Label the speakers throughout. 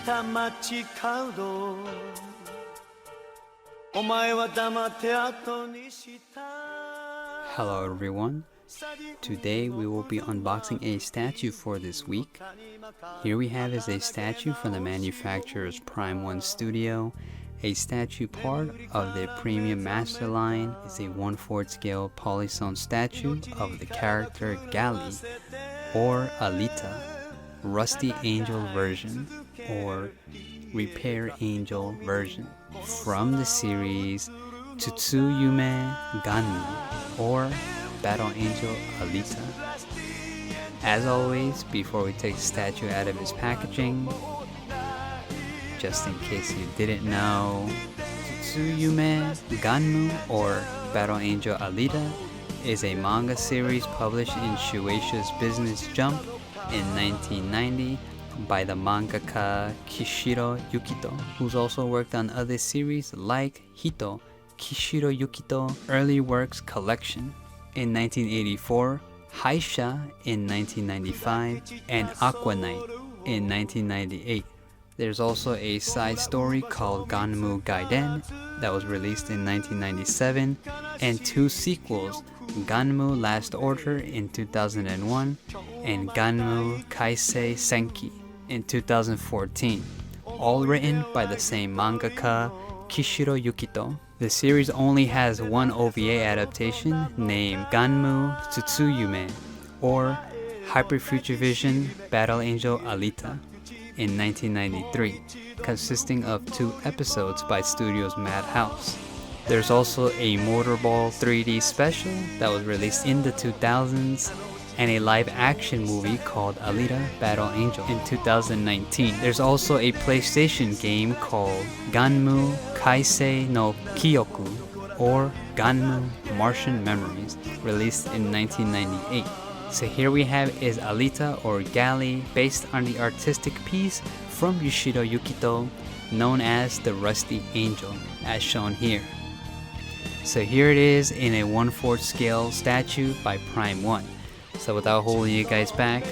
Speaker 1: た街角お前は黙って後にした
Speaker 2: Hello everyone. Today we will be unboxing a statue for this week. Here we have is a statue from the manufacturer's Prime1Studio. A statue part of the Premium Masterline is a 1/4 scale Polystone statue of the character Gali or Alita, Rusty Angel version or Repair Angel version from the series Tsutsuyume GUNNM or Battle Angel Alita. As always, before we take the statue out of its packaging, just in case you didn't know, Tsutsuyume GUNNM or Battle Angel Alita is a manga series published in Shueisha's Business Jump in 1990 by the manga-ka Kishiro Yukito, who's also worked on other series like Hito, Kishiro Yukito Early Works Collection in 1984, Haisha in 1995, and Aqua Knight in 1998. There's also a side story called GUNNM Gaiden that was released in 1997, and 2 sequels, GUNNM Last Order in 2001 and GUNNM Kaisei Senki in 2014, all written by the same mangaka Kishiro Yukito. The series only has one OVA adaptation named GUNNM Tsutsuyume or Hyper Future Vision Battle Angel Alita in 1993, consisting of 2 episodes by Studio's Madhouse. There's also a Motorball 3D special that was released in the 2000s and a live action movie called Alita Battle Angel in 2019. There's also a PlayStation game called GUNNM Kaisei no Kyoku or GUNNM Martian Memories, released in 1998. So here we have is Alita or Gali, based on the artistic piece from Kishiro Yukito known as the Rusty Angel, as shown here. So here it is in a 1/4 scale statue by Prime 1. So without holding you guys back,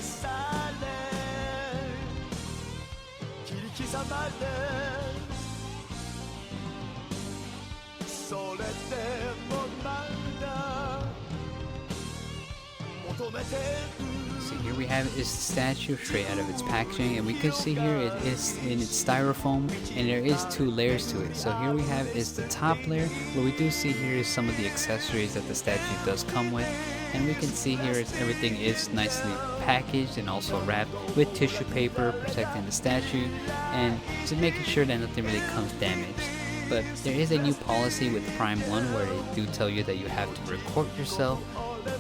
Speaker 2: so here we have is the statue straight out of its packaging, and we can see here it is in its styrofoam, and there is 2 layers to it. So here we have is the top layer, where we do see here is some of the accessories that the statue does come with, and we can see here is everything is nicely packaged and also wrapped with tissue paper protecting the statue and just making sure that nothing really comes damaged. But there is a new policy with Prime 1 where they do tell you that you have to record yourself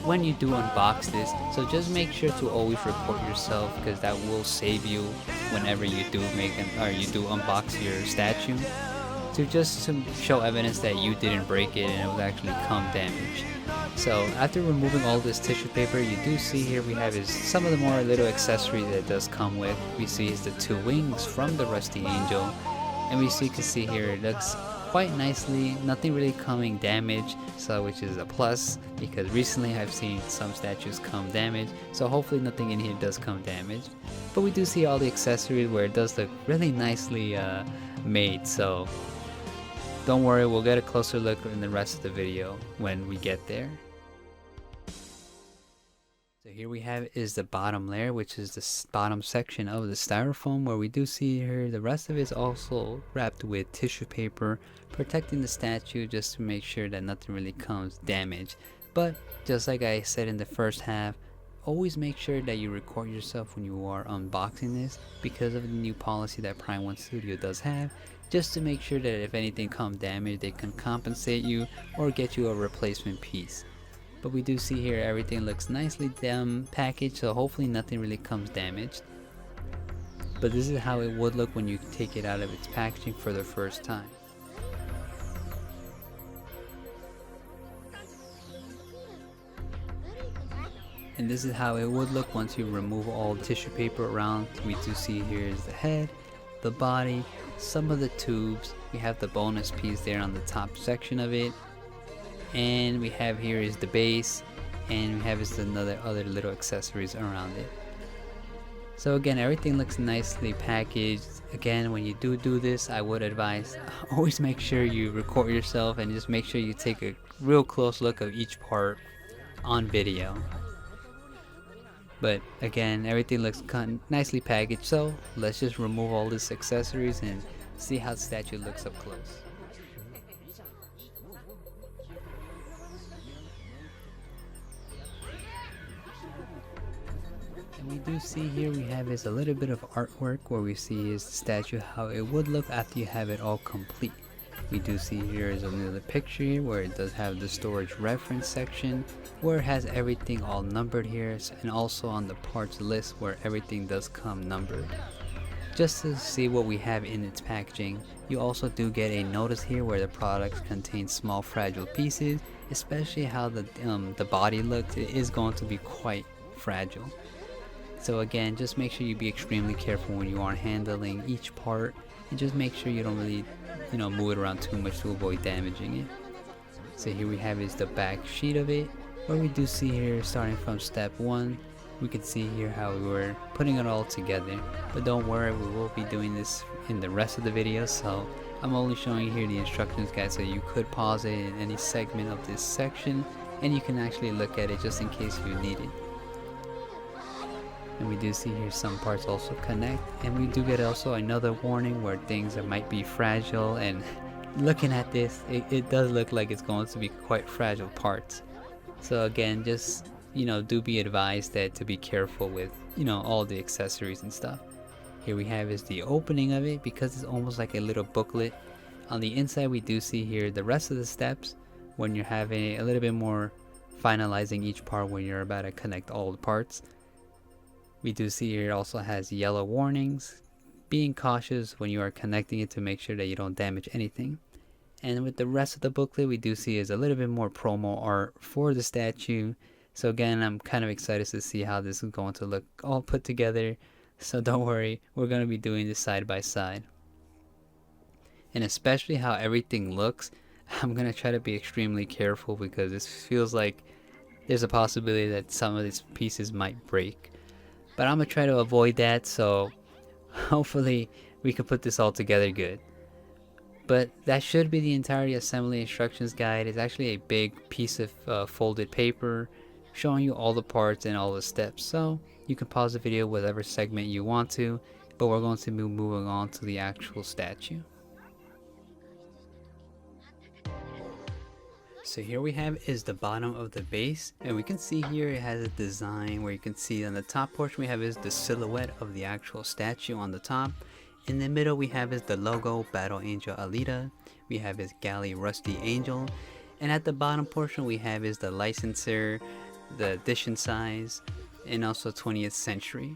Speaker 2: when you do unbox this, so just make sure to always record yourself, because that will save you whenever you do unbox your statue, to show evidence that you didn't break it and it was actually come damaged. So after removing all this tissue paper, you do see here we have is some of the more little accessories that it does come with. We see is the 2 wings from the Rusty Angel, and you can see here it looks quite nicely, nothing really coming damaged, so which is a plus, because recently I've seen some statues come damaged, so hopefully nothing in here does come damaged. But we do see all the accessories where it does look really nicely made, so don't worry, we'll get a closer look in the rest of the video when we get there. So here we have is the bottom layer, which is the bottom section of the styrofoam, where we do see here the rest of it is also wrapped with tissue paper protecting the statue, just to make sure that nothing really comes damaged. But just like I said in the first half, always make sure that you record yourself when you are unboxing this, because of the new policy that Prime1Studio does have, just to make sure that if anything comes damaged, they can compensate you or get you a replacement piece. But we do see here everything looks nicely packaged, so hopefully nothing really comes damaged. But this is how it would look when you take it out of its packaging for the first time. And this is how it would look once you remove all the tissue paper around. We do see here is the head, the body, some of the tubes. We have the bonus piece there on the top section of it. And we have here is the base, and we have is other little accessories around it. So again, everything looks nicely packaged. Again, when you do this, I would advise always make sure you record yourself and just make sure you take a real close look of each part on video. But again, everything looks nicely packaged, so let's just remove all these accessories and see how the statue looks up close. And we do see here we have is a little bit of artwork where we see is the statue how it would look after you have it all complete. We do see here is another picture here where it does have the storage reference section where it has everything all numbered here, and also on the parts list where everything does come numbered. Just to see what we have in its packaging, you also do get a notice here where the products contain small fragile pieces, especially how the body looks. It is going to be quite fragile. So again, just make sure you be extremely careful when you are handling each part, and just make sure you don't really move it around too much to avoid damaging it. So here we have is the back sheet of it, where we do see here starting from step 1, we can see here how we were putting it all together. But don't worry, we will be doing this in the rest of the video, so I'm only showing you here the instructions guide, so you could pause it in any segment of this section and you can actually look at it just in case you need it. And we do see here some parts also connect, and we do get also another warning where things that might be fragile, and looking at this it does look like it's going to be quite fragile parts. So again, just do be advised that to be careful with all the accessories and stuff. Here we have is the opening of it, because it's almost like a little booklet. On the inside we do see here the rest of the steps when you're having a little bit more finalizing each part when you're about to connect all the parts. We do see here it also has yellow warnings, being cautious when you are connecting it to make sure that you don't damage anything. And with the rest of the booklet we do see is a little bit more promo art for the statue. So again, I'm kind of excited to see how this is going to look all put together. So don't worry, we're going to be doing this side by side. And especially how everything looks, I'm going to try to be extremely careful because this feels like there's a possibility that some of these pieces might break. But I'm going to try to avoid that, so hopefully we can put this all together good. But that should be the entirety assembly instructions guide. It's actually a big piece of folded paper showing you all the parts and all the steps. So you can pause the video whatever segment you want to, but we're going to be moving on to the actual statue. So here we have is the bottom of the base, and we can see here it has a design where you can see on the top portion we have is the silhouette of the actual statue on the top. In the middle we have is the logo, Battle Angel Alita. We have is Galley Rusty Angel, and at the bottom portion we have is the licensor, the edition size, and also 20th century.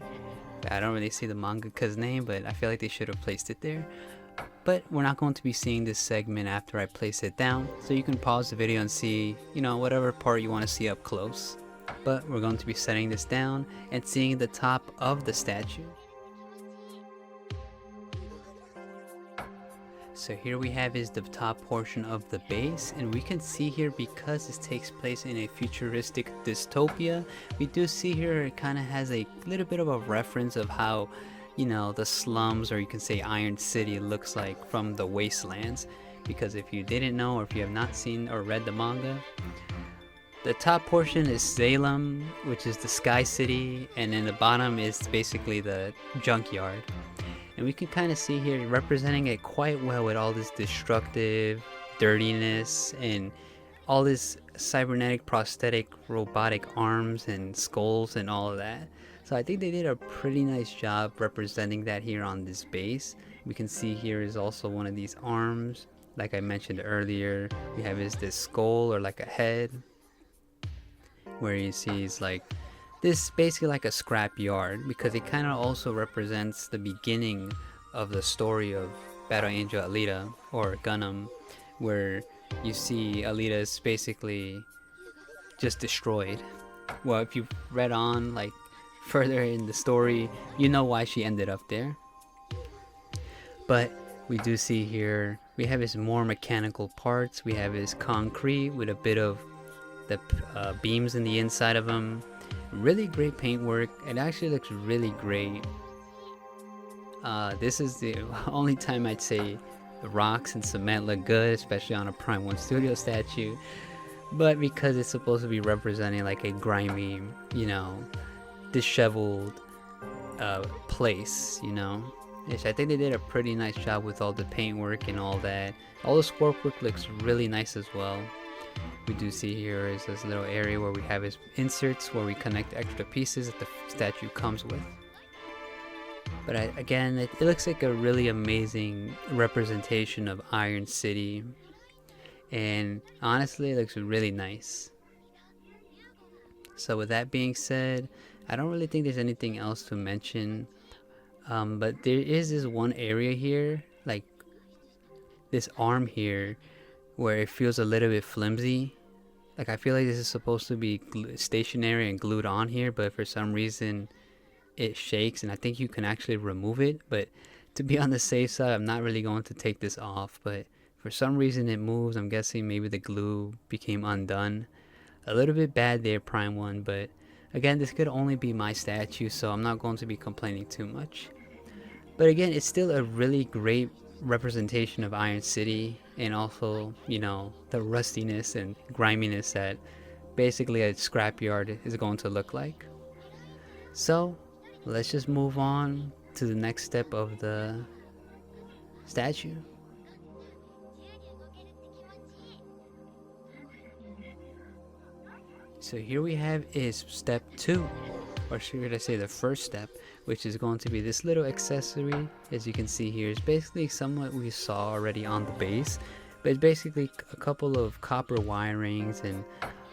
Speaker 2: I don't really see the manga-ka's name, but I feel like they should have placed it there. But we're not going to be seeing this segment after I place it down, so you can pause the video and see, whatever part you want to see up close. But we're going to be setting this down and seeing the top of the statue. So here we have is the top portion of the base, and we can see here because this takes place in a futuristic dystopia, we do see here it kind of has a little bit of a reference of how the slums, or you can say Iron City, looks like from the Wastelands. Because if you didn't know, or if you have not seen or read the manga, the top portion is Salem, which is the Sky City, and then the bottom is basically the junkyard. And we can kind of see here representing it quite well with all this destructive dirtiness and all this cybernetic prosthetic robotic arms and skulls and all of that. So I think they did a pretty nice job representing that here on this base. We can see here is also one of these arms. Like I mentioned earlier, we have is this skull or like a head, where you see is like this basically like a scrapyard, because it kind of also represents the beginning of the story of Battle Angel Alita, or GUNNM, where you see Alita is basically just destroyed. Well, if you've read on like further in the story, you know why she ended up there. But we do see here we have his more mechanical parts. We have his concrete with a bit of the beams in the inside of him. Really great paintwork. It actually looks really great. This is the only time I'd say the rocks and cement look good, especially on a Prime1Studio statue. But because it's supposed to be representing like a grimy, you know, disheveled place, you know, which I think they did a pretty nice job with all the paintwork and all that. All the sculpt work looks really nice as well. We do see here is this little area where we have his inserts where we connect extra pieces that the statue comes with. But again, it looks like a really amazing representation of Iron City, and honestly it looks really nice. So with that being said, I don't really think there's anything else to mention, but there is this one area here, like this arm here, where it feels a little bit flimsy. Like I feel like this is supposed to be stationary and glued on here, but for some reason it shakes, and I think you can actually remove it. But to be on the safe side, I'm not really going to take this off, but for some reason it moves. I'm guessing maybe the glue became undone. A little bit bad there, Prime 1, but again, this could only be my statue, so I'm not going to be complaining too much. But again, it's still a really great representation of Iron City, and also, you know, the rustiness and griminess that basically a scrapyard is going to look like. So let's just move on to the next step of the statue. So here we have is step 2, or should I say the first step, which is going to be this little accessory. As you can see here, it's basically somewhat we saw already on the base, but it's basically a couple of copper wirings and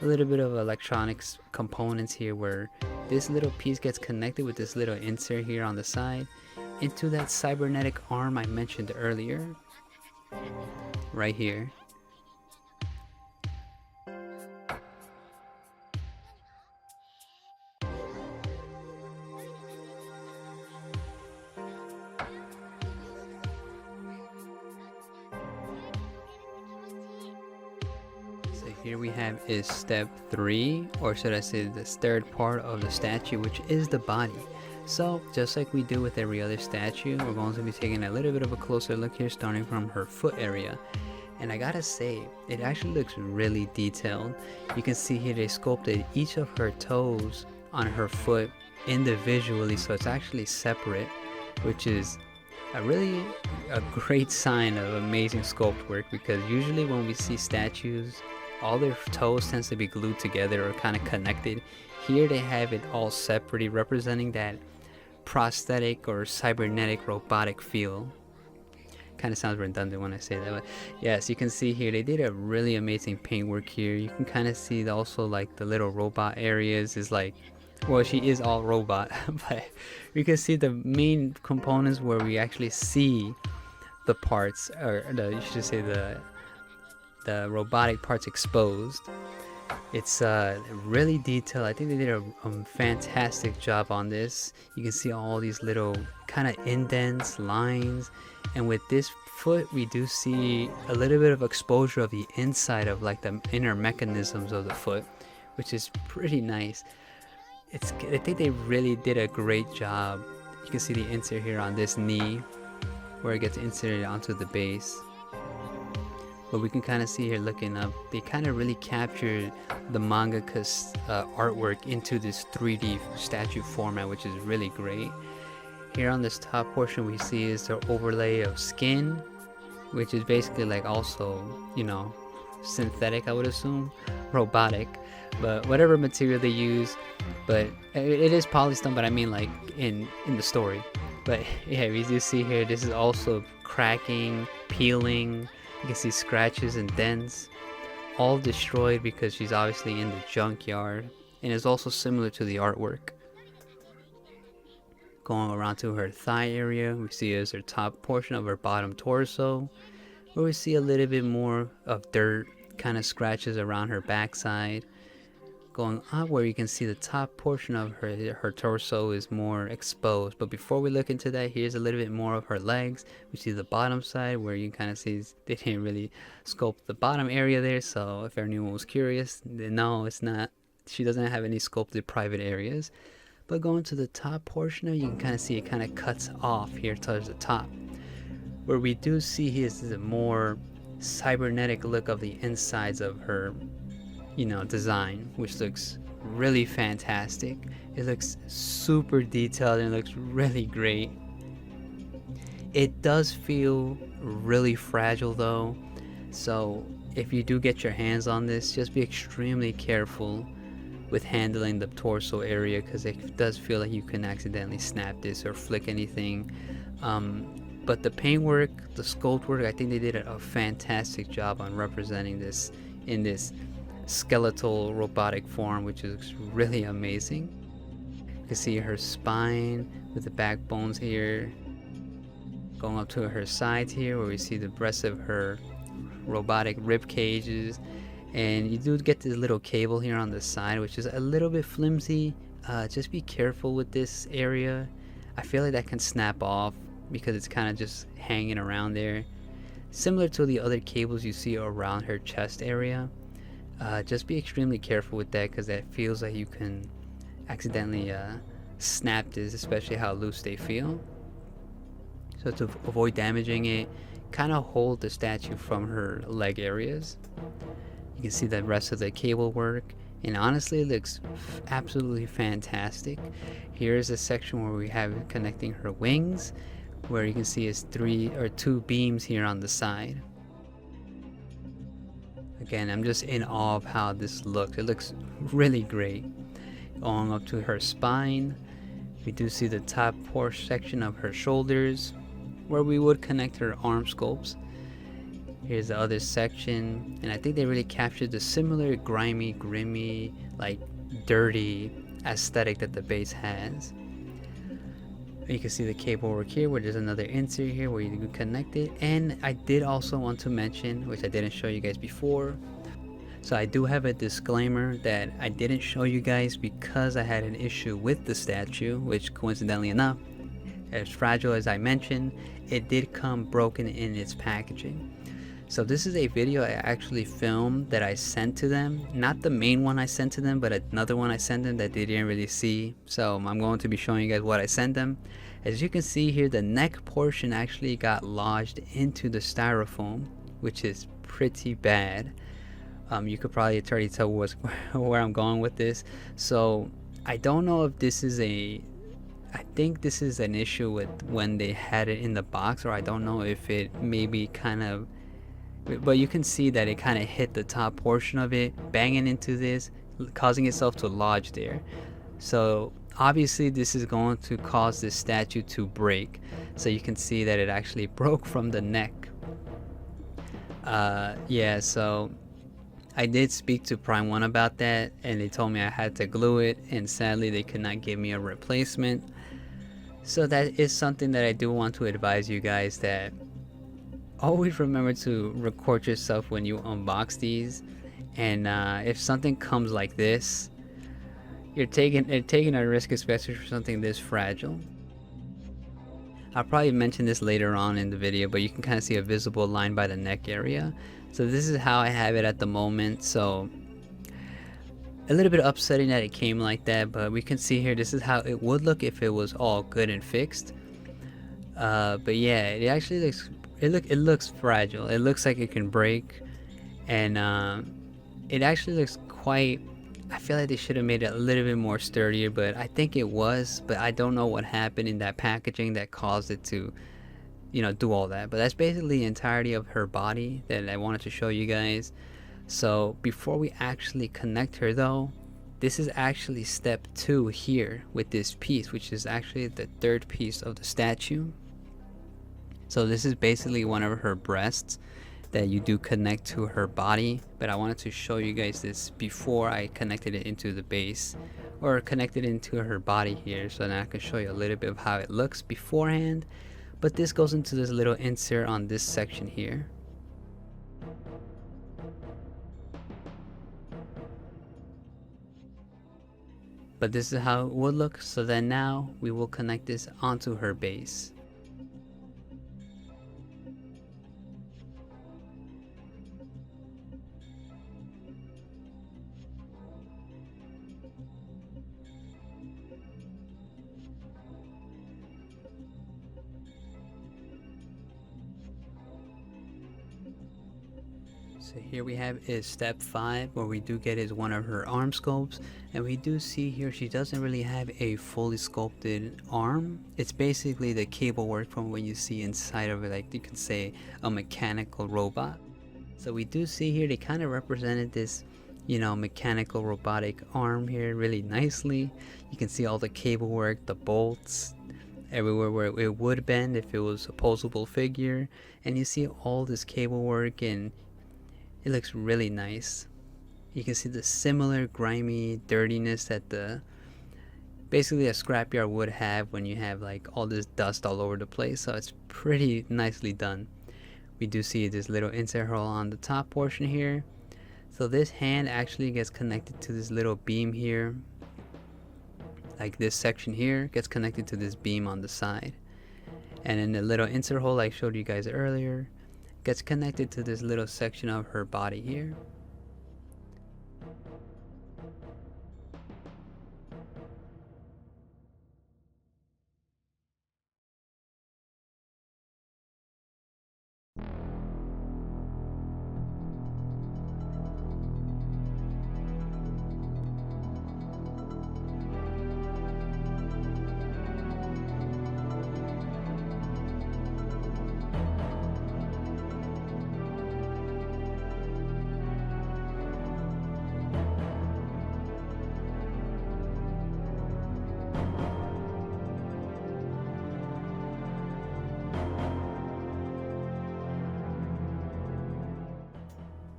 Speaker 2: a little bit of electronics components here, where this little piece gets connected with this little insert here on the side into that cybernetic arm I mentioned earlier, right here. Here we have is step 3, or should I say the third part of the statue, which is the body. So just like we do with every other statue, we're going to be taking a little bit of a closer look here, starting from her foot area. And I gotta say, it actually looks really detailed. You can see here they sculpted each of her toes on her foot individually, so it's actually separate, which is a great sign of amazing sculpt work, because usually when we see statues, all their toes tends to be glued together or kind of connected. Here they have it all separately, representing that prosthetic or cybernetic robotic feel. Kind of sounds redundant when I say that, but yes, you can see here they did a really amazing paintwork here. You can kind of see also like the little robot areas is like, well, she is all robot, but you can see the main components where we actually see the parts, or you should say the robotic parts exposed. It's really detailed. I think they did a fantastic job on this. You can see all these little kind of indents, lines, and with this foot we do see a little bit of exposure of the inside of like the inner mechanisms of the foot, which is pretty nice. I think they really did a great job. You can see the insert here on this knee where it gets inserted onto the base. But we can kind of see here looking up, they kind of really captured the manga-ka's artwork into this 3D statue format, which is really great. Here on this top portion we see is the overlay of skin, which is basically like also, you know, synthetic, I would assume, robotic, but whatever material they use. But it is polystone, but I mean like in the story. But yeah, we do see here this is also cracking, peeling. You can see scratches and dents, all destroyed because she's obviously in the junkyard, and is also similar to the artwork. Going around to her thigh area, we see is her top portion of her bottom torso, where we see a little bit more of dirt, kind of scratches around her backside. Going up where you can see the top portion of her torso is more exposed. But before we look into that, here's a little bit more of her legs. We see the bottom side where you can kind of see they didn't really sculpt the bottom area there. So if anyone was curious, no, it's not she doesn't have any sculpted private areas. But going to the top portion of it, you can kind of see it kind of cuts off here towards the top. Where we do see here is a more cybernetic look of the insides of her, design, which looks really fantastic. It looks super detailed and looks really great. It does feel really fragile though, so if you do get your hands on this, just be extremely careful with handling the torso area, because it does feel like you can accidentally snap this or flick anything. But the paintwork, the sculpt work, I think they did a fantastic job on representing this in this skeletal robotic form, which is really amazing. You can see her spine with the backbones here, going up to her sides here where we see the rest of her robotic rib cages. And you do get this little cable here on the side, which is a little bit flimsy. Just be careful with this area. I feel like that can snap off because it's kind of just hanging around there, similar to the other cables you see around her chest area. Just be extremely careful with that, because that feels like you can accidentally snap this, especially how loose they feel. So to avoid damaging it, kind of hold the statue from her leg areas. You can see the rest of the cable work, and honestly it looks absolutely fantastic. Here's a section where we have it connecting her wings, where you can see it's 3 or 2 beams here on the side. Again, I'm just in awe of how this looks. It looks really great. Going up to her spine, we do see the top portion section of her shoulders, where we would connect her arm sculpts. Here's the other section, and I think they really captured the similar grimy, like dirty aesthetic that the base has. You can see the cable work here, where there's another insert here where you can connect it. And I did also want to mention, which I didn't show you guys before, so I do have a disclaimer that I didn't show you guys because I had an issue with the statue, which coincidentally enough, as fragile as I mentioned, it did come broken in its packaging. So this is a video I actually filmed that I sent to them. Not the main one I sent to them, but another one I sent them that they didn't really see. So I'm going to be showing you guys what I sent them. As you can see here, the neck portion actually got lodged into the styrofoam, which is pretty bad. You could probably already tell where I'm going with this. So I don't know if this is I think this is an issue with when they had it in the box, or I don't know if it maybe kind of, but you can see that it kind of hit the top portion of it, banging into this, causing itself to lodge there. So obviously this is going to cause this statue to break. So you can see that it actually broke from the neck. Yeah, so I did speak to Prime1 about that, and they told me I had to glue it, and sadly they could not give me a replacement. So that is something that I do want to advise you guys, that always remember to record yourself when you unbox these. And if something comes like this, you're taking a risk, especially for something this fragile. I'll probably mention this later on in the video, but you can kind of see a visible line by the neck area. So this is how I have it at the moment. So a little bit upsetting that it came like that, but we can see here this is how it would look if it was all good and fixed. But yeah, it actually looks, it looks fragile. It looks like it can break, and it actually looks quite, I feel like they should have made it a little bit more sturdier, but I think it was, but I don't know what happened in that packaging that caused it to, do all that. But that's basically the entirety of her body that I wanted to show you guys. So before we actually connect her though, this is actually step 2 here with this piece, which is actually the 3rd piece of the statue. So this is basically one of her breasts that you do connect to her body, but I wanted to show you guys this before I connected it into the base, or connected into her body here, so now I can show you a little bit of how it looks beforehand. But this goes into this little insert on this section here. But this is how it would look. So then now we will connect this onto her base. So here we have is step 5, where we do get is one of her arm sculpts, and we do see here she doesn't really have a fully sculpted arm. It's basically the cable work from what you see inside of it, like you could say a mechanical robot. So we do see here they kind of represented this, you know, mechanical robotic arm here really nicely. You can see all the cable work, the bolts, everywhere where it would bend if it was a posable figure, and you see all this cable work, and it looks really nice. You can see the similar grimy dirtiness that the basically a scrapyard would have when you have like all this dust all over the place, so it's pretty nicely done. We do see this little insert hole on the top portion here. So this hand actually gets connected to this little beam here. Like this section here gets connected to this beam on the side. And then the little insert hole I showed you guys earlier gets connected to this little section of her body here.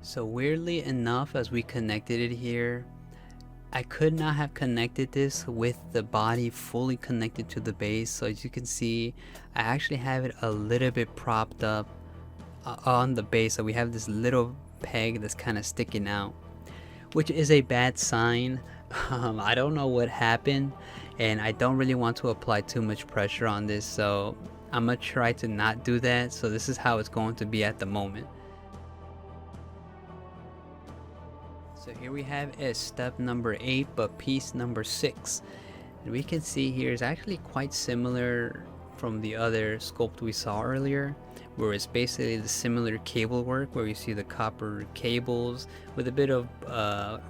Speaker 2: So weirdly enough, as we connected it here, I could not have connected this with the body fully connected to the base. So as you can see, I actually have it a little bit propped up on the base. So we have this little peg that's kind of sticking out, which is a bad sign. I don't know what happened, and I don't really want to apply too much pressure on this, so I'm gonna try to not do that. So this is how it's going to be at the moment. So here we have is step number 8, but piece number 6. And we can see here is actually quite similar from the other sculpt we saw earlier, where it's basically the similar cable work, where you see the copper cables with a bit of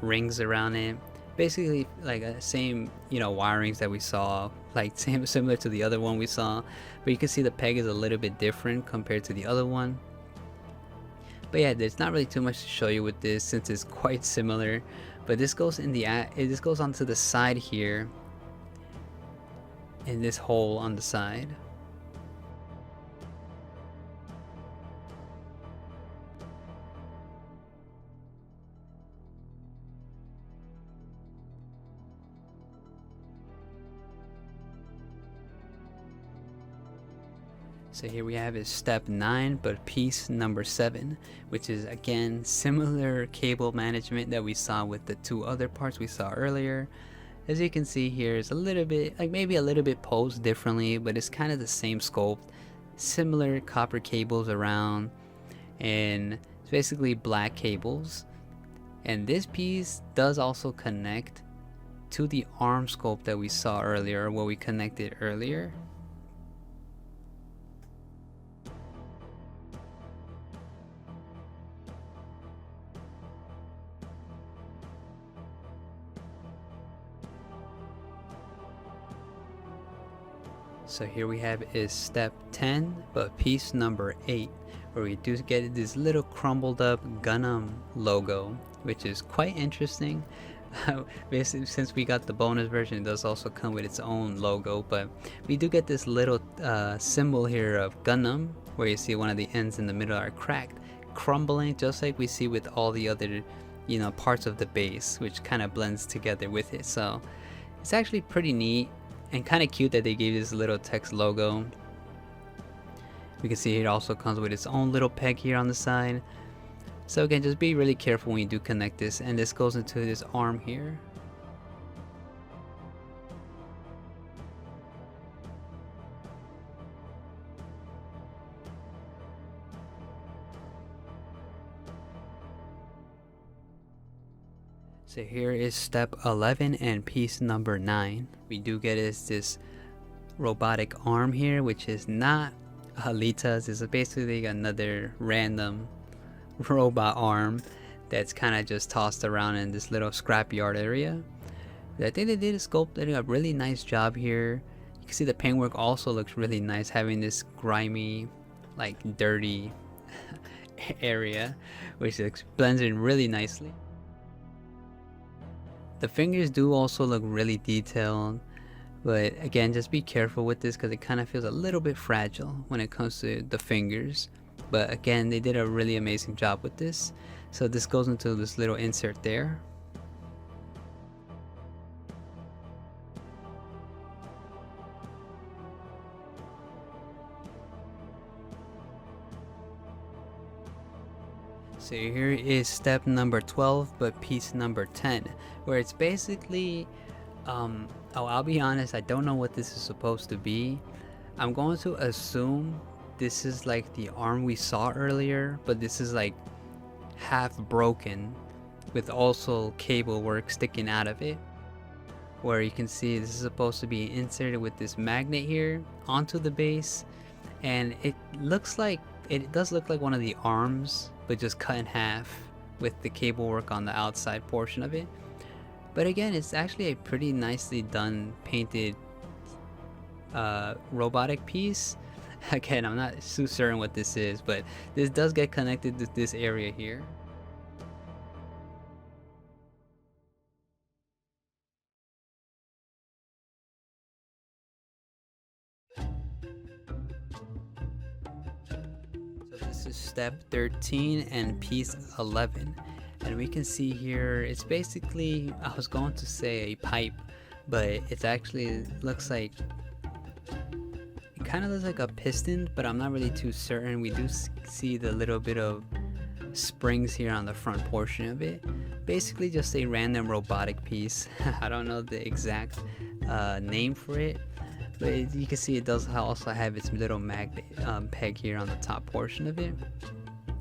Speaker 2: rings around it. Basically like a same, you know, wirings that we saw, like similar to the other one we saw, but you can see the peg is a little bit different compared to the other one. But yeah, there's not really too much to show you with this since it's quite similar. But this goes in this goes onto the side here, in this hole on the side. So here we have is step 9, but piece number 7, which is again similar cable management that we saw with the 2 other parts we saw earlier. As you can see here, it's a little bit, like maybe a little bit posed differently, but it's kind of the same sculpt. Similar copper cables around, and it's basically black cables. And this piece does also connect to the arm sculpt that we saw earlier, what we connected earlier. So here we have is step 10, but piece number 8, where we do get this little crumbled up GUNNM logo, which is quite interesting. Basically, since we got the bonus version, it does also come with its own logo, but we do get this little symbol here of GUNNM, where you see one of the ends in the middle are cracked, crumbling, just like we see with all the other, you know, parts of the base, which kind of blends together with it. So it's actually pretty neat and kind of cute that they gave this little text logo. We can see it also comes with its own little peg here on the side. So again, just be really careful when you do connect this, and this goes into this arm here. So here is step 11 and piece number 9. We do get is this robotic arm here, which is not Alita's. It's basically another random robot arm that's kind of just tossed around in this little scrapyard area. I think they did a sculpt, they did a really nice job here. You can see the paintwork also looks really nice, having this grimy, like dirty area, which blends in really nicely. The fingers do also look really detailed, but again, just be careful with this because it kind of feels a little bit fragile when it comes to the fingers. But again, they did a really amazing job with this. So this goes into this little insert there. So here is step number 12, but piece number 10, where it's basically, I'll be honest, I don't know what this is supposed to be. I'm going to assume this is like the arm we saw earlier, but this is like half broken with also cable work sticking out of it, where you can see this is supposed to be inserted with this magnet here onto the base, and it does look like one of the arms, but just cut in half with the cable work on the outside portion of it. But again, it's actually a pretty nicely done painted robotic piece. Again, I'm not too certain what this is, but this does get connected to this area here. This is step 13 and piece 11, and we can see here it's basically, I was going to say a pipe, but it's actually looks like, it kind of looks like a piston, but I'm not really too certain. We do see the little bit of springs here on the front portion of it. Basically just a random robotic piece. I don't know the exact name for it, but you can see it does also have its little magnet peg here on the top portion of it,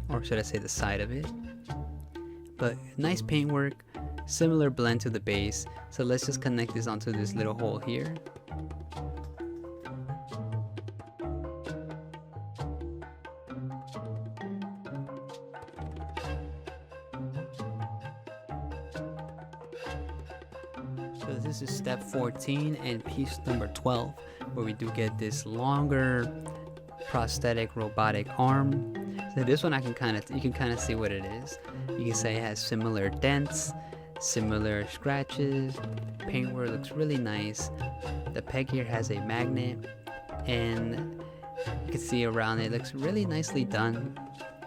Speaker 2: or should I say the side of it. But nice paintwork, similar blend to the base. So let's just connect this onto this little hole here. So this is step 14 and piece number 12, where we do get this longer prosthetic robotic arm. So this one you can kind of see what it is. You can say it has similar dents, similar scratches. Paintwork looks really nice. The peg here has a magnet, and you can see around it looks really nicely done.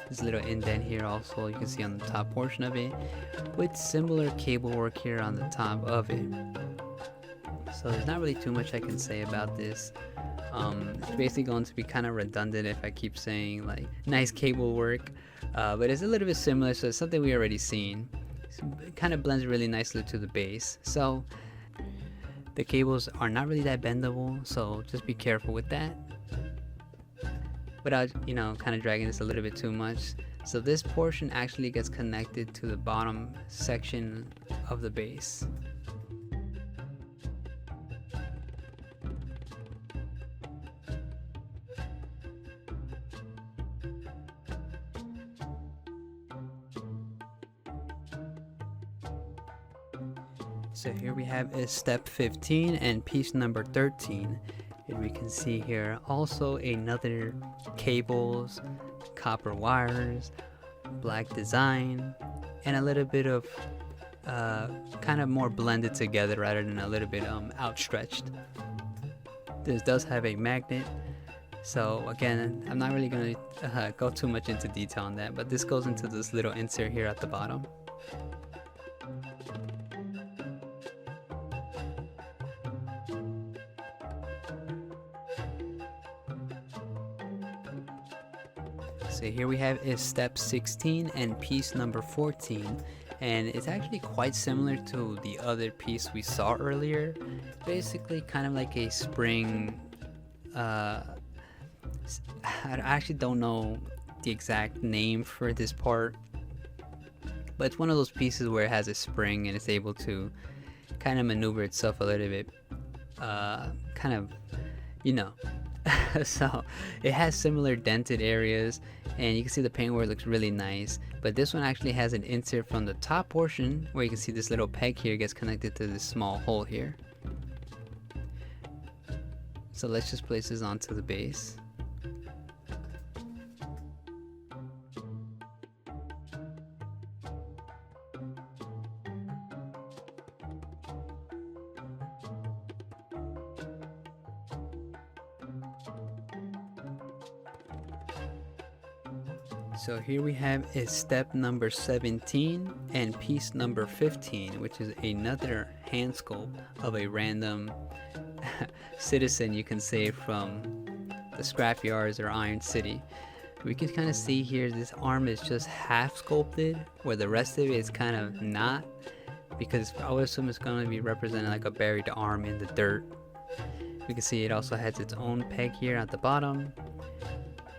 Speaker 2: This little indent here also you can see on the top portion of it, with similar cable work here on the top of it. So there's not really too much I can say about this. It's basically going to be kind of redundant if I keep saying like nice cable work, but it's a little bit similar, so it's something we already seen. It kind of blends really nicely to the base. So the cables are not really that bendable, so just be careful with that. Without, kind of dragging this a little bit too much. So this portion actually gets connected to the bottom section of the base. So here we have is step 15 and piece number 13. And we can see here also another cables, copper wires, black design, and a little bit of kind of more blended together rather than a little bit outstretched. This does have a magnet. So again, I'm not really going to go too much into detail on that, but this goes into this little insert here at the bottom. So here we have is step 16 and piece number 14, and it's actually quite similar to the other piece we saw earlier. Basically kind of like a spring, I actually don't know the exact name for this part, but it's one of those pieces where it has a spring and it's able to kind of maneuver itself a little bit, kind of you know. So it has similar dented areas, and you can see the paintwork looks really nice, but this one actually has an insert from the top portion where you can see this little peg here gets connected to this small hole here. So let's just place this onto the base. So here we have is step number 17 and piece number 15, which is another hand sculpt of a random citizen, you can say, from the scrapyards or Iron City. We can kind of see here this arm is just half sculpted, where the rest of it is kind of not, because I would assume it's going to be representing like a buried arm in the dirt. We can see it also has its own peg here at the bottom.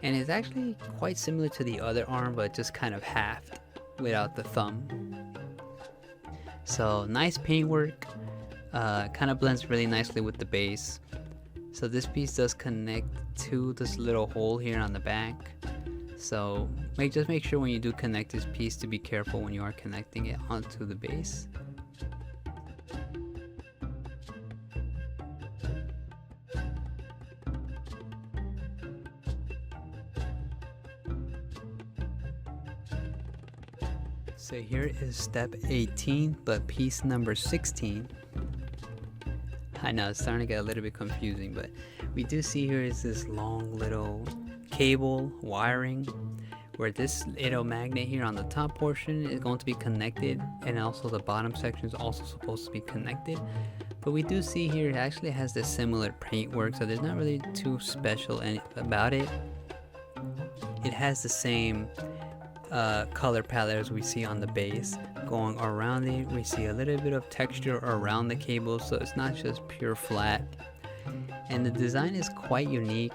Speaker 2: And it's actually quite similar to the other arm, but just kind of halved without the thumb. So nice paintwork, kind of blends really nicely with the base. So this piece does connect to this little hole here on the back. So just make sure when you do connect this piece to be careful when you are connecting it onto the base. So here is step 18, but piece number 16. I know it's starting to get a little bit confusing, but we do see here is this long little cable wiring where this little magnet here on the top portion is going to be connected, and also the bottom section is also supposed to be connected. But we do see here it actually has this similar paintwork, so there's not really too special about it. It has the same color palette as we see on the base. Going around it, we see a little bit of texture around the cable, so it's not just pure flat. And the design is quite unique.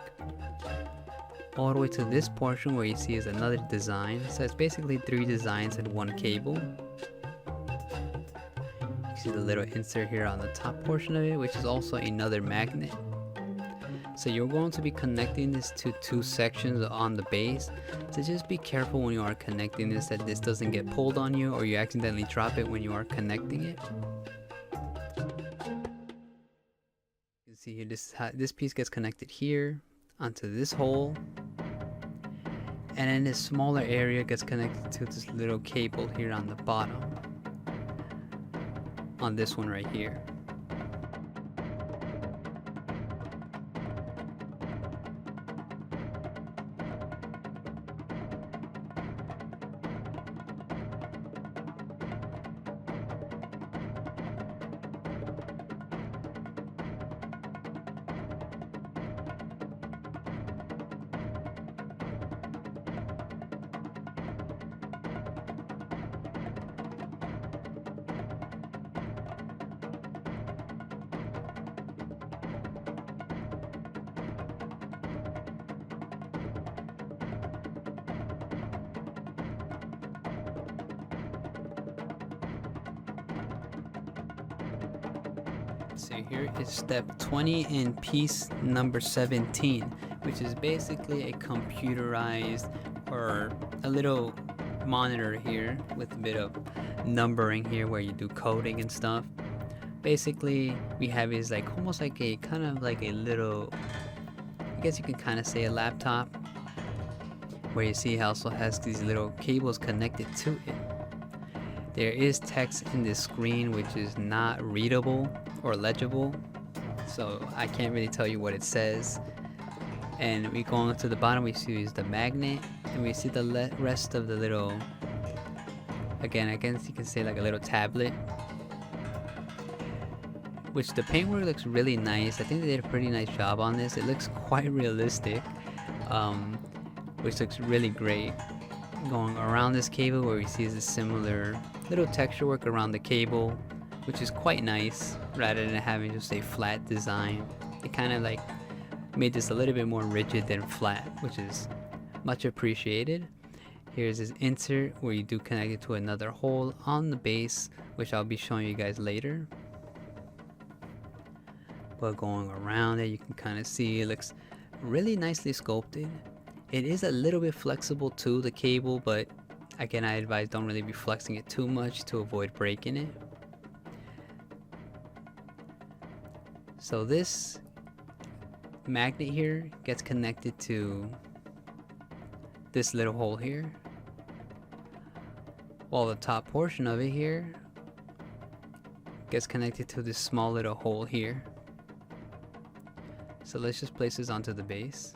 Speaker 2: All the way to this portion where you see is another design. So it's basically 3 designs in one cable. You see the little insert here on the top portion of it, which is also another magnet. So you're going to be connecting this to 2 sections on the base. So just be careful when you are connecting this, that this doesn't get pulled on you or you accidentally drop it when you are connecting it. You can see here this piece gets connected here onto this hole. And then this smaller area gets connected to this little cable here on the bottom. On this one right here. So here is step 20 in piece number 17, which is basically a computerized or a little monitor here with a bit of numbering here where you do coding and stuff. Basically we have is like almost like a kind of like a little, I guess you can kind of say a laptop, where you see it also has these little cables connected to it. There is text in this screen which is not readable or legible, so I can't really tell you what it says. And we go on to the bottom, we see is the magnet, and we see the rest of the little, again I guess you can say like a little tablet, which the paintwork looks really nice. I think they did a pretty nice job on this. It looks quite realistic, which looks really great. Going around this cable where we see is a similar little texture work around the cable, which is quite nice rather than having just a flat design. It kind of like made this a little bit more rigid than flat, which is much appreciated. Here's this insert where you do connect it to another hole on the base, which I'll be showing you guys later. but going around it, you can kind of see it looks really nicely sculpted. It is a little bit flexible too, the cable, but again, I advise don't really be flexing it too much to avoid breaking it. So this magnet here gets connected to this little hole here, while the top portion of it here gets connected to this small little hole here. So let's just place this onto the base.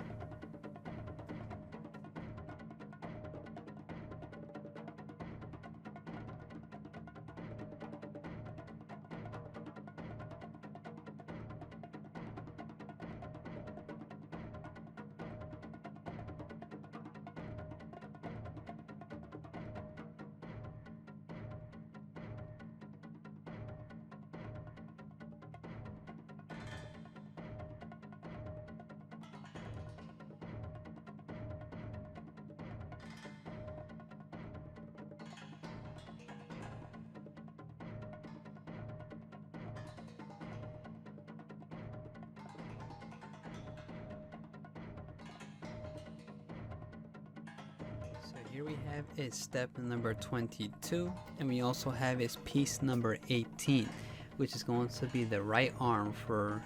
Speaker 2: So here we have is step number 22, and we also have is piece number 18, which is going to be the right arm for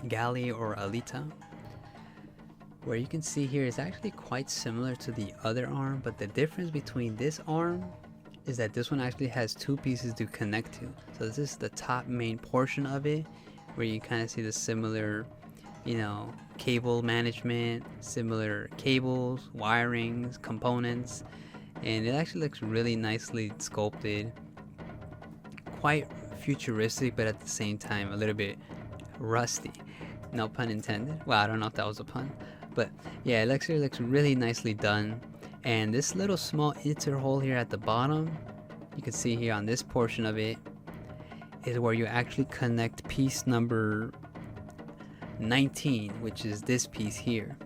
Speaker 2: Gali or Alita. Where you can see here is actually quite similar to the other arm, but the difference between this arm is that this one actually has two pieces to connect to. So this is the top main portion of it, where you kind of see the similar, you know, cable management, similar cables, wirings, components, and it actually looks really nicely sculpted, quite futuristic, but at the same time a little bit rusty, no pun intended. Well, I don't know if that was a pun, but yeah, it looks really nicely done. And this little small insert hole here at the bottom, you can see here on this portion of it, is where you actually connect piece number 19, which is this piece here.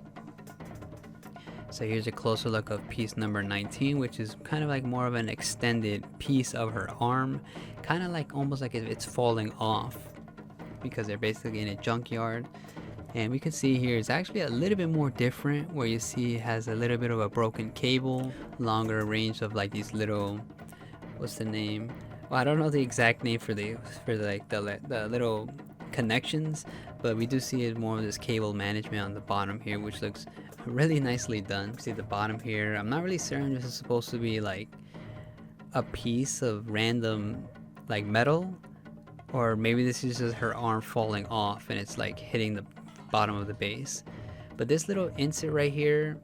Speaker 2: So here's a closer look of piece number 19, which is kind of like more of an extended piece of her arm, kind of like almost like if it's falling off, because they're basically in a junkyard. And we can see here it's actually a little bit more different, where you see it has a little bit of a broken cable, longer range of like these little, what's the name? Well, I don't know the exact name for the little connections, but we do see it more of this cable management on the bottom here, which looks really nicely done. See the bottom here, I'm not really certain if this is supposed to be like a piece of random like metal, or maybe this is just her arm falling off and it's like hitting the bottom of the base. But this little insert right here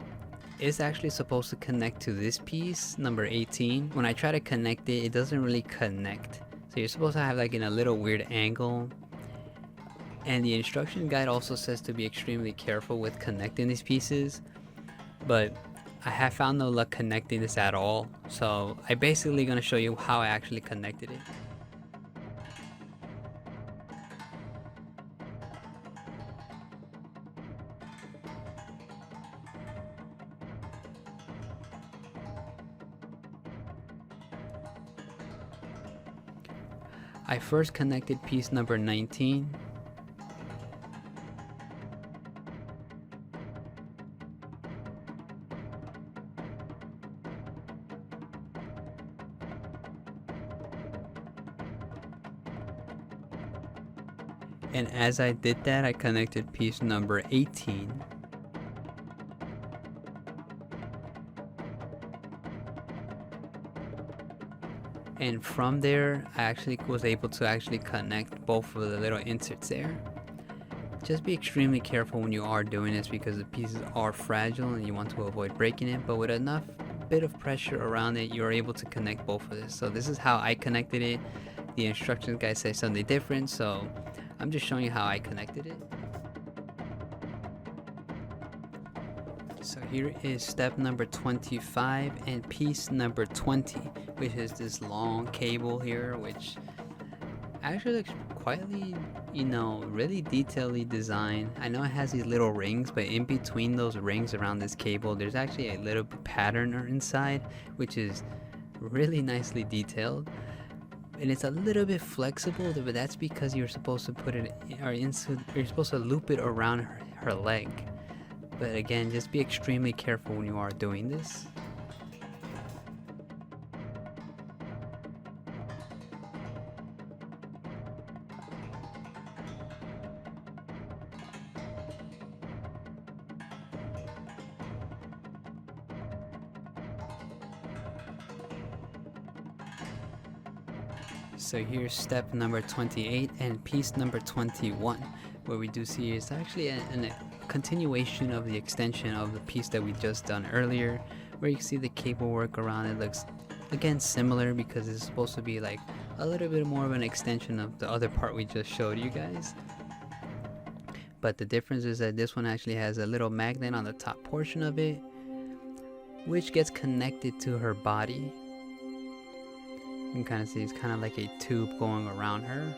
Speaker 2: is actually supposed to connect to this piece number 18. When I try to connect it, it doesn't really connect, so you're supposed to have like in a little weird angle. And the instruction guide also says to be extremely careful with connecting these pieces, but I have found no luck connecting this at all, so I'm basically going to show you how I actually connected it. I first connected piece number 19. And as I did that, I connected piece number 18. And from there, I actually was able to actually connect both of the little inserts there. Just be extremely careful when you are doing this, because the pieces are fragile and you want to avoid breaking it, but with enough bit of pressure around it, you're able to connect both of this. So this is how I connected it. The instructions guide say something different, so I'm just showing you how I connected it. So here is step number 25 and piece number 20, which is this long cable here, which actually looks quietly, you know, really detailedly designed. I know it has these little rings, but in between those rings around this cable, there's actually a little pattern inside, which is really nicely detailed. and it's a little bit flexible, but that's because you're supposed to put it, or you're supposed to loop it around her leg. But again, just be extremely careful when you are doing this. So here's step number 28 and piece number 21. What we do see is actually a continuation of the extension of the piece that we just done earlier, where you can see the cable work around it looks again similar because it's supposed to be like a little bit more of an extension of the other part we just showed you guys. But the difference is that this one actually has a little magnet on the top portion of it, which gets connected to her body. You can kind of see it's kind of like a tube going around her.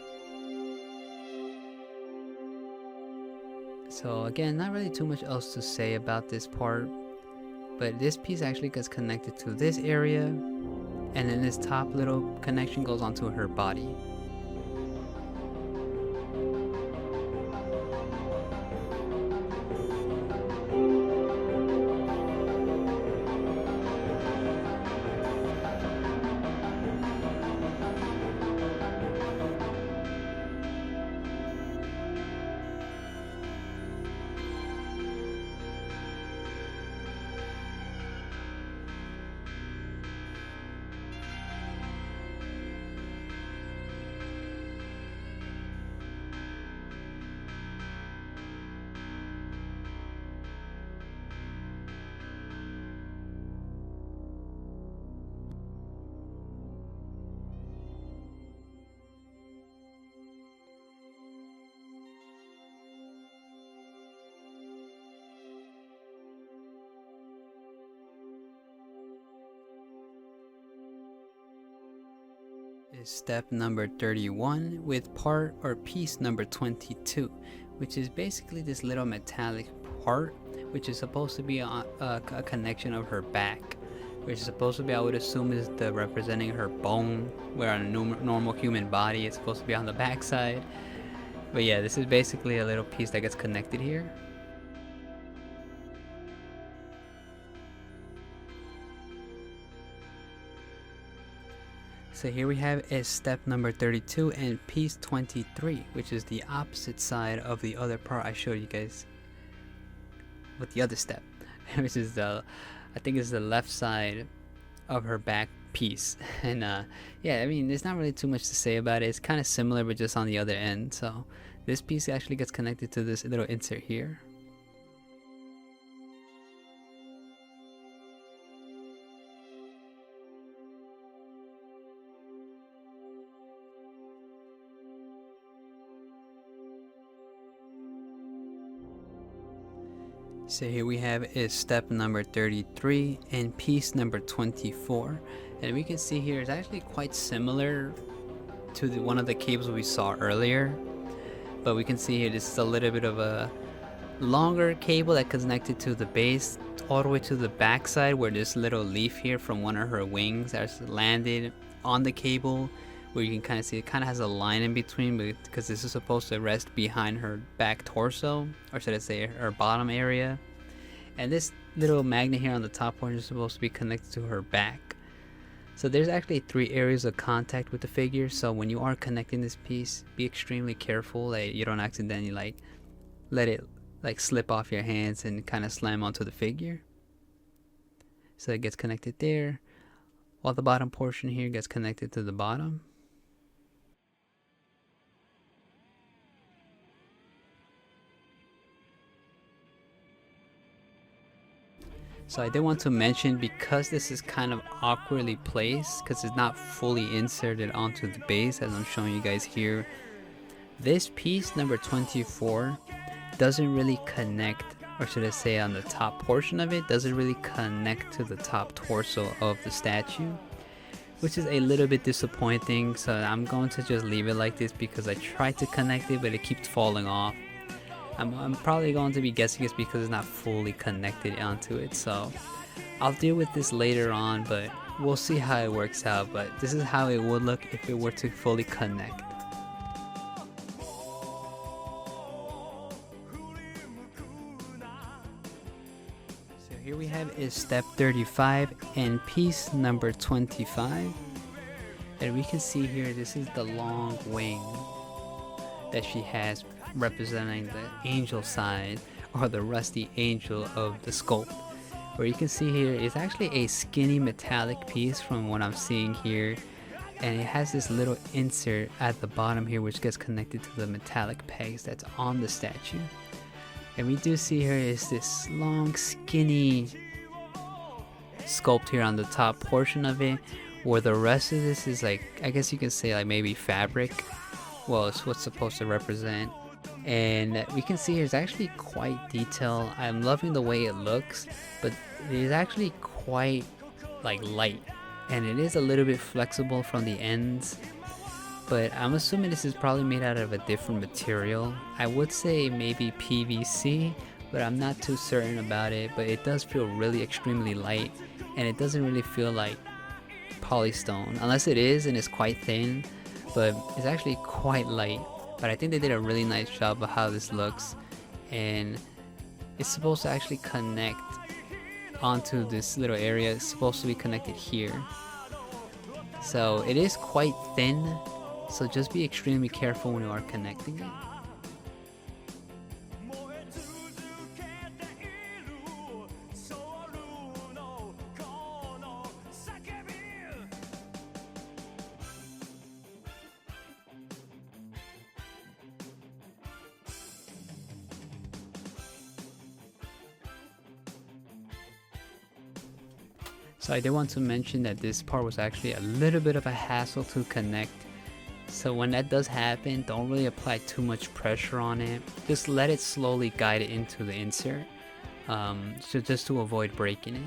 Speaker 2: So again, not really too much else to say about this part, but this piece actually gets connected to this area, and then this top little connection goes onto her body. Is step number 31 with part or piece number 22, which is basically this little metallic part, which is supposed to be a connection of her back, which is supposed to be, I would assume, is the representing her bone, where on a normal human body it's supposed to be on the back side. But yeah, this is basically a little piece that gets connected here. So here we have is step number 32 and piece 23, which is the opposite side of the other part I showed you guys with the other step, which is the, I think it's the left side of her back piece. And yeah, I mean, there's not really too much to say about it. It's kind of similar, but just on the other end. So this piece actually gets connected to this little insert here. So here we have is step number 33 and piece number 24, and we can see here it's actually quite similar to one of the cables we saw earlier, but we can see here this is a little bit of a longer cable that connected to the base all the way to the back side, where this little leaf here from one of her wings has landed on the cable, where you can kind of see it kind of has a line in between, because this is supposed to rest behind her back torso, or should I say her bottom area. And this little magnet here on the top portion is supposed to be connected to her back. So there's actually 3 areas of contact with the figure, so when you are connecting this piece, be extremely careful that you don't accidentally like let it like slip off your hands and kind of slam onto the figure. So it gets connected there, while the bottom portion here gets connected to the bottom. So I did want to mention, because this is kind of awkwardly placed, because it's not fully inserted onto the base as I'm showing you guys here, this piece number 24 doesn't really connect, or should I say on the top portion of it, doesn't really connect to the top torso of the statue, which is a little bit disappointing. So I'm going to just leave it like this because I tried to connect it but it keeps falling off. I'm probably going to be guessing it's because it's not fully connected onto it, so I'll deal with this later on, but we'll see how it works out, but this is how it would look if it were to fully connect. So here we have is step 35 and piece number 25. And we can see here, this is the long wing that she has representing the angel side, or the rusty angel of the sculpt. Where you can see here, it's actually a skinny metallic piece from what I'm seeing here, and it has this little insert at the bottom here which gets connected to the metallic pegs that's on the statue. And we do see here is this long skinny sculpt here on the top portion of it, where the rest of this is like, I guess you can say like maybe fabric. Well, it's what's supposed to represent. And we can see here it's actually quite detailed. I'm loving the way it looks, but it is actually quite like light, and it is a little bit flexible from the ends, but I'm assuming this is probably made out of a different material. I would say maybe PVC, but I'm not too certain about it. But it does feel really extremely light, and it doesn't really feel like Polystone, unless it is and it's quite thin, but it's actually quite light. But I think they did a really nice job of how this looks, and it's supposed to actually connect onto this little area. It's supposed to be connected here, so it is quite thin, so just be extremely careful when you are connecting it. So I did want to mention that this part was actually a little bit of a hassle to connect. So when that does happen, don't really apply too much pressure on it. Just let it slowly guide it into the insert, so just to avoid breaking it.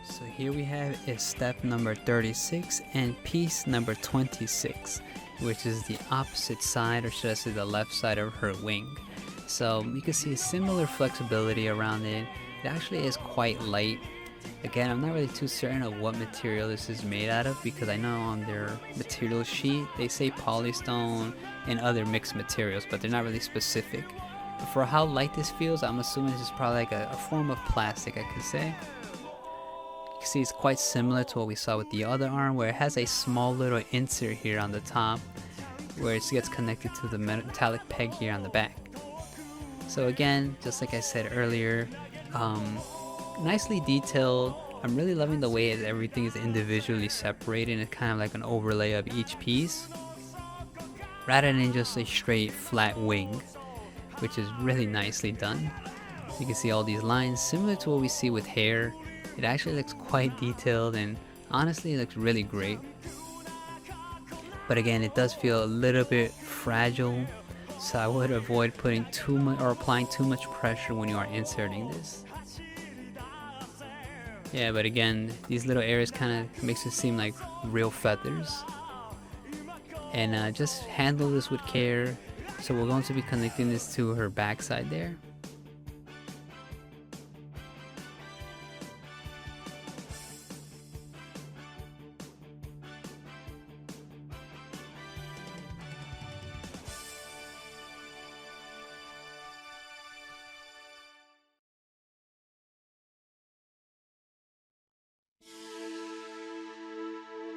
Speaker 2: So here we have is step number 36 and piece number 26, which is the opposite side, or should I say the left side of her wing. So you can see similar flexibility around it. It actually is quite light. Again, I'm not really too certain of what material this is made out of, because I know on their material sheet they say polystone and other mixed materials, but they're not really specific. But for how light this feels, I'm assuming this is probably like a form of plastic, I could say. You can see it's quite similar to what we saw with the other arm, where it has a small little insert here on the top where it gets connected to the metallic peg here on the back. So again, just like I said earlier, nicely detailed. I'm really loving the way everything is individually separated, and it's kind of like an overlay of each piece rather than just a straight flat wing, which is really nicely done. You can see all these lines similar to what we see with hair. It actually looks quite detailed, and honestly it looks really great. But again, it does feel a little bit fragile, so I would avoid putting too much or applying too much pressure when you are inserting this. Yeah, but again, these little areas kind of makes it seem like real feathers. And just handle this with care. So we're going to be connecting this to her backside there.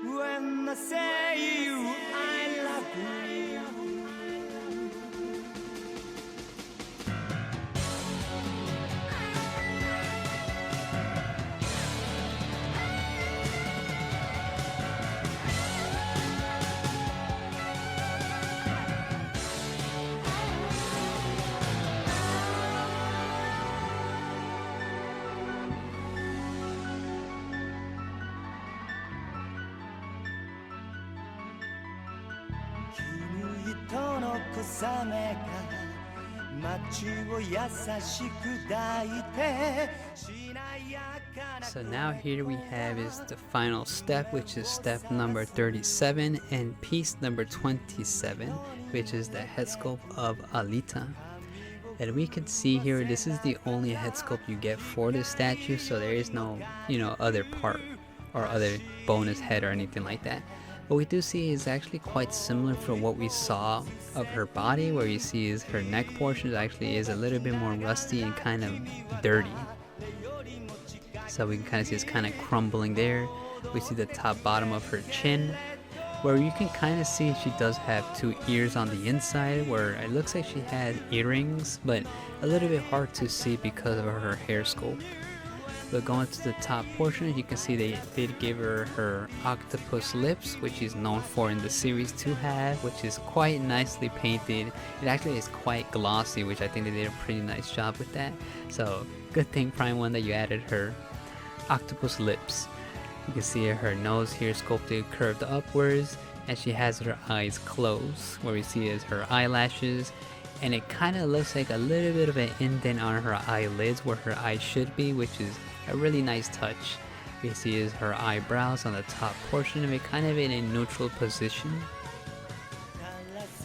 Speaker 1: When I say you, I love you.君との小雨が街を優しく抱いてしなやか
Speaker 2: So now here we have is the final step, which is step number 37 and piece number 27, which is the head sculpt of Alita. And we can see here, this is the only head sculpt you get for this statue, so there is no, other part or other bonus head or anything like that. What we do see is actually quite similar from what we saw of her body, where you see is her neck portion actually is a little bit more rusty and kind of dirty. So we can kind of see it's kind of crumbling there. We see the top bottom of her chin, where you can kind of see she does have 2 ears on the inside, where it looks like she had earrings, but a little bit hard to see because of her hair sculpt. But going to the top portion, you can see they did give her octopus lips, which is known for in the series to have, which is quite nicely painted. It actually is quite glossy, which I think they did a pretty nice job with that. So good thing Prime1 that you added her octopus lips. You can see her nose here sculpted curved upwards, and she has her eyes closed, where we see is her eyelashes, and it kind of looks like a little bit of an indent on her eyelids where her eyes should be, which is a really nice touch. We see is her eyebrows on the top portion of it, kind of in a neutral position.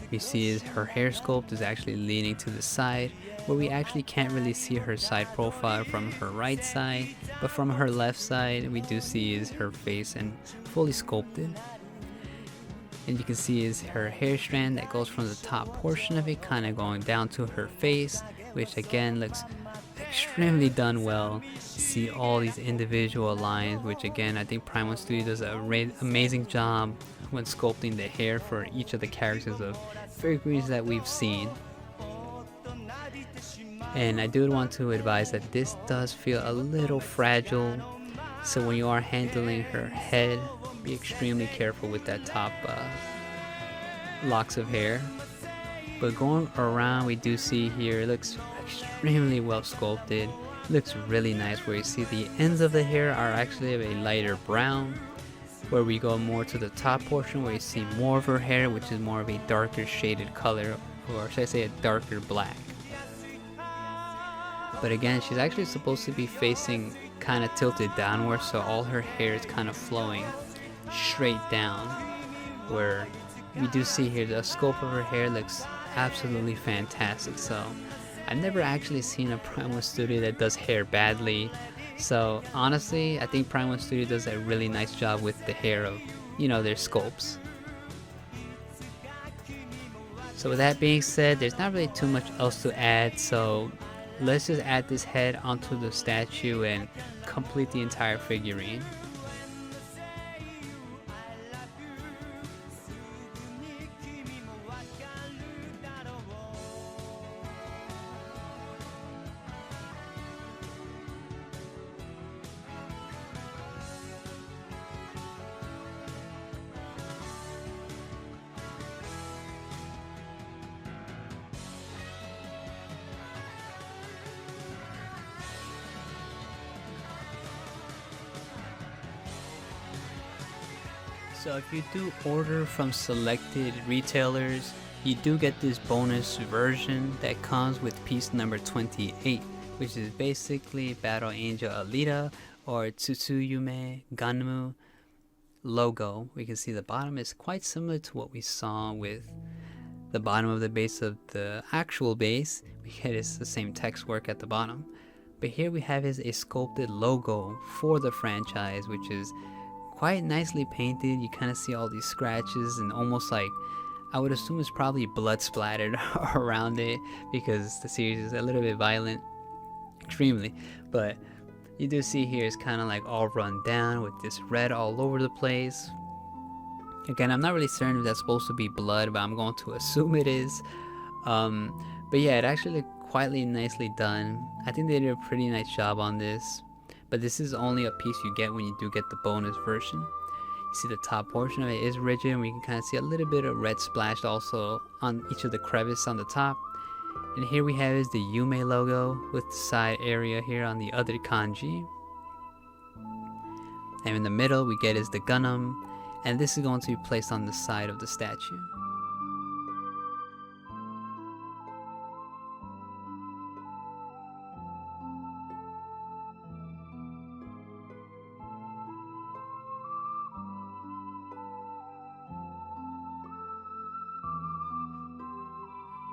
Speaker 2: We see is her hair sculpt is actually leaning to the side, where we actually can't really see her side profile from her right side, but from her left side we do see is her face and fully sculpted. And you can see is her hair strand that goes from the top portion of it kind of going down to her face, which again looks extremely done well. You see all these individual lines, which again I think Prime1Studio does an amazing job when sculpting the hair for each of the characters of figurines that we've seen. And I do want to advise that this does feel a little fragile, so when you are handling her head, be extremely careful with that top locks of hair. But going around, we do see here, it looks extremely well sculpted. It looks really nice, where you see the ends of the hair are actually of a lighter brown, where we go more to the top portion where you see more of her hair, which is more of a darker shaded color, or should I say a darker black. But again, she's actually supposed to be facing kind of tilted downwards, so all her hair is kind of flowing straight down, where we do see here the sculpt of her hair looks absolutely fantastic. So I've never actually seen a Prime1Studio that does hair badly. So honestly, I think Prime1Studio does a really nice job with the hair of, their sculpts. So with that being said, there's not really too much else to add, so let's just add this head onto the statue and complete the entire figurine. So if you do order from selected retailers, you do get this bonus version that comes with piece number 28, which is basically Battle Angel Alita or Tsutsuyume GUNNM Logo. We can see the bottom is quite similar to what we saw with the bottom of the base of the actual base. We get it's the same text work at the bottom. But here we have is a sculpted logo for the franchise, which is quite nicely painted. You kind of see all these scratches and almost like, I would assume it's probably blood splattered around it because the series is a little bit violent, extremely. But you do see here it's kind of like all run down with this red all over the place. Again, I'm not really certain if that's supposed to be blood, but I'm going to assume it is. But yeah, it actually looked quite nicely done. I think they did a pretty nice job on this. But this is only a piece you get when you do get the bonus version. You see the top portion of it is rigid, and we can kind of see a little bit of red splashed also on each of the crevices on the top. And here we have is the Yume logo with the side area here on the other kanji. And in the middle we get is the GUNNM, and this is going to be placed on the side of the statue.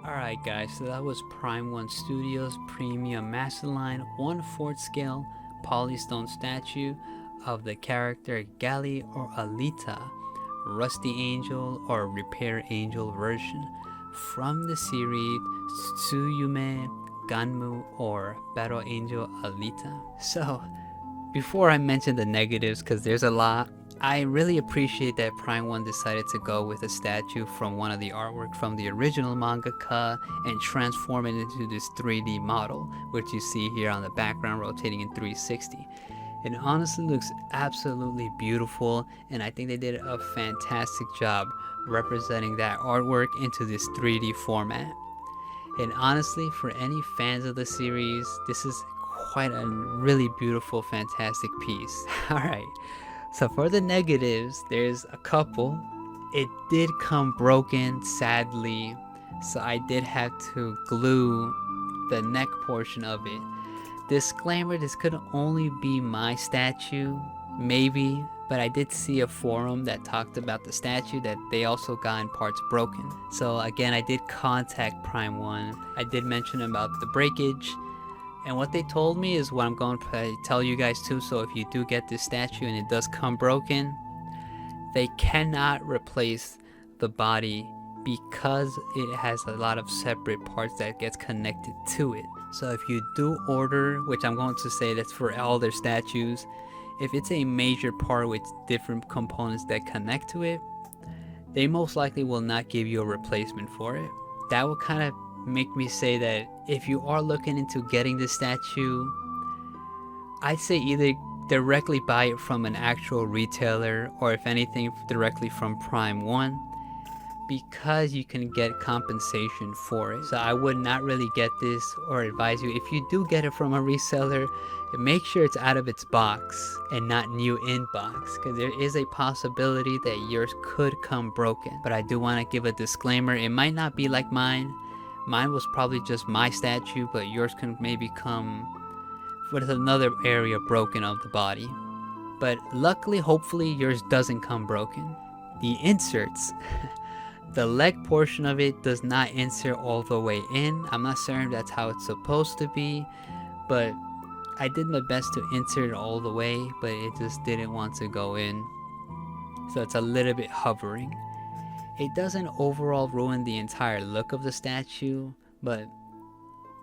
Speaker 2: Alright guys, so that was Prime1Studio's Premium Masterline 1/4 scale Polystone statue of the character Gali or Alita, Rusty Angel or Repair Angel version from the series Tsuyume GUNNM or Battle Angel Alita. So, before I mention the negatives, because there's a lot, I really appreciate that Prime1 decided to go with a statue from one of the artwork from the original manga-ka and transform it into this 3D model, which you see here on the background rotating in 360. It honestly looks absolutely beautiful, and I think they did a fantastic job representing that artwork into this 3D format. And honestly, for any fans of the series, this is quite a really beautiful, fantastic piece. Alright. So for the negatives, there's a couple. It did come broken, sadly, so I did have to glue the neck portion of it. Disclaimer, this could only be my statue, maybe, but I did see a forum that talked about the statue that they also got in parts broken. So again, I did contact Prime1. I did mention about the breakage. And what they told me is what I'm going to tell you guys too. So if you do get this statue and it does come broken, they cannot replace the body because it has a lot of separate parts that gets connected to it. So if you do order, which I'm going to say that's for all their statues, if it's a major part with different components that connect to it, they most likely will not give you a replacement for it. That will kind of make me say that if you are looking into getting this statue, I'd say either directly buy it from an actual retailer or if anything directly from Prime1, because you can get compensation for it. So I would not really get this or advise you, if you do get it from a reseller, make sure it's out of its box and not new in box, because there is a possibility that yours could come broken. But I do want to give a disclaimer, it might not be like mine. Mine was probably just my statue, but yours can maybe come with another area broken of the body. But luckily, hopefully, yours doesn't come broken. The inserts, the leg portion of it does not insert all the way in. I'm not certain that's how it's supposed to be, but I did my best to insert it all the way, but it just didn't want to go in. So it's a little bit hovering. It doesn't overall ruin the entire look of the statue, but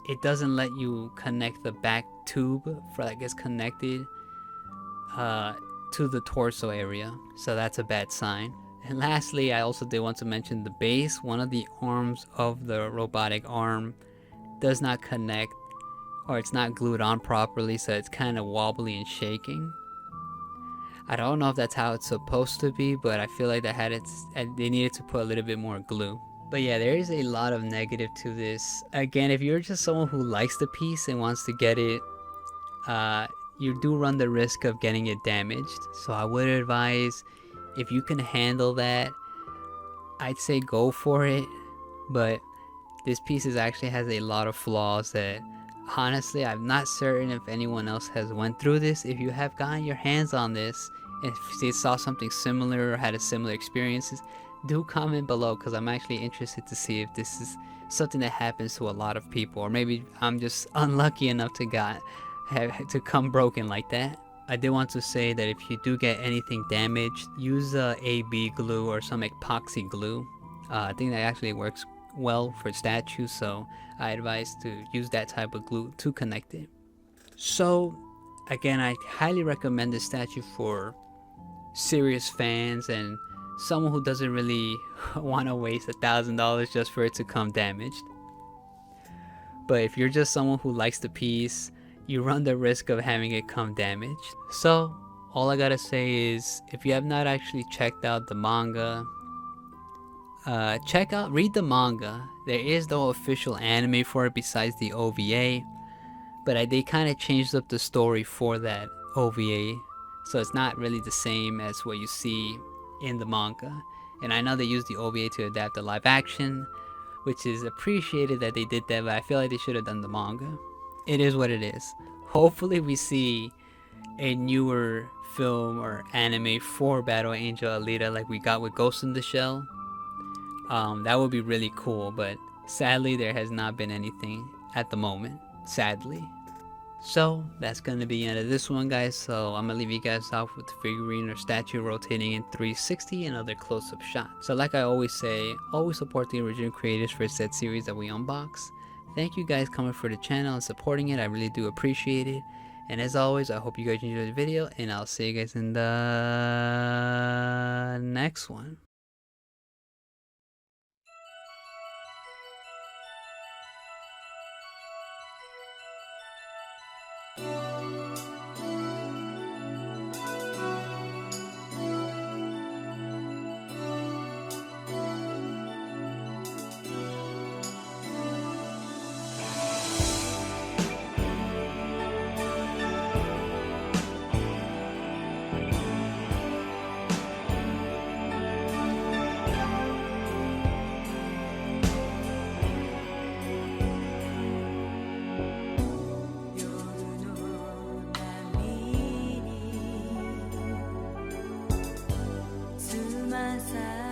Speaker 2: it doesn't let you connect the back tube for that gets connected to the torso area. So that's a bad sign. And lastly, I also did want to mention the base. One of the arms of the robotic arm does not connect, or it's not glued on properly, so it's kind of wobbly and shaking. I don't know if that's how it's supposed to be, but I feel like they needed to put a little bit more glue. But yeah, there is a lot of negative to this. Again, if you're just someone who likes the piece and wants to get it, you do run the risk of getting it damaged. So I would advise, if you can handle that, I'd say go for it. But this piece actually has a lot of flaws that, honestly, I'm not certain if anyone else has went through this. If you have gotten your hands on this, if they saw something similar or had a similar experiences, do comment below, because I'm actually interested to see if this is something that happens to a lot of people, or maybe I'm just unlucky enough to come broken like that. I did want to say that if you do get anything damaged, use AB glue or some epoxy glue. I think that actually works well for statues, so I advise to use that type of glue to connect it. So again, I highly recommend this statue for serious fans and someone who doesn't really want to waste $1,000 just for it to come damaged. But if you're just someone who likes the piece, you run the risk of having it come damaged. So all I gotta say is, if you have not actually checked out the manga, read the manga. There is no official anime for it besides the OVA, but they kind of changed up the story for that OVA, so it's not really the same as what you see in the manga. And I know they used the OVA to adapt the live action, which is appreciated that they did that, but I feel like they should have done the manga. It is what it is. Hopefully we see a newer film or anime for Battle Angel Alita like we got with Ghost in the Shell. That would be really cool, but Sadly, there has not been anything at the moment. Sadly. So that's gonna be the end of this one, guys. So I'm gonna leave you guys off with the figurine or statue rotating in 360 and other close-up shots. So like I always say, always support the original creators for said series that we unbox. Thank you guys coming for the channel and supporting it. I really do appreciate it. And as always, I hope you guys enjoyed the video, and I'll see you guys in the next one.
Speaker 1: Masa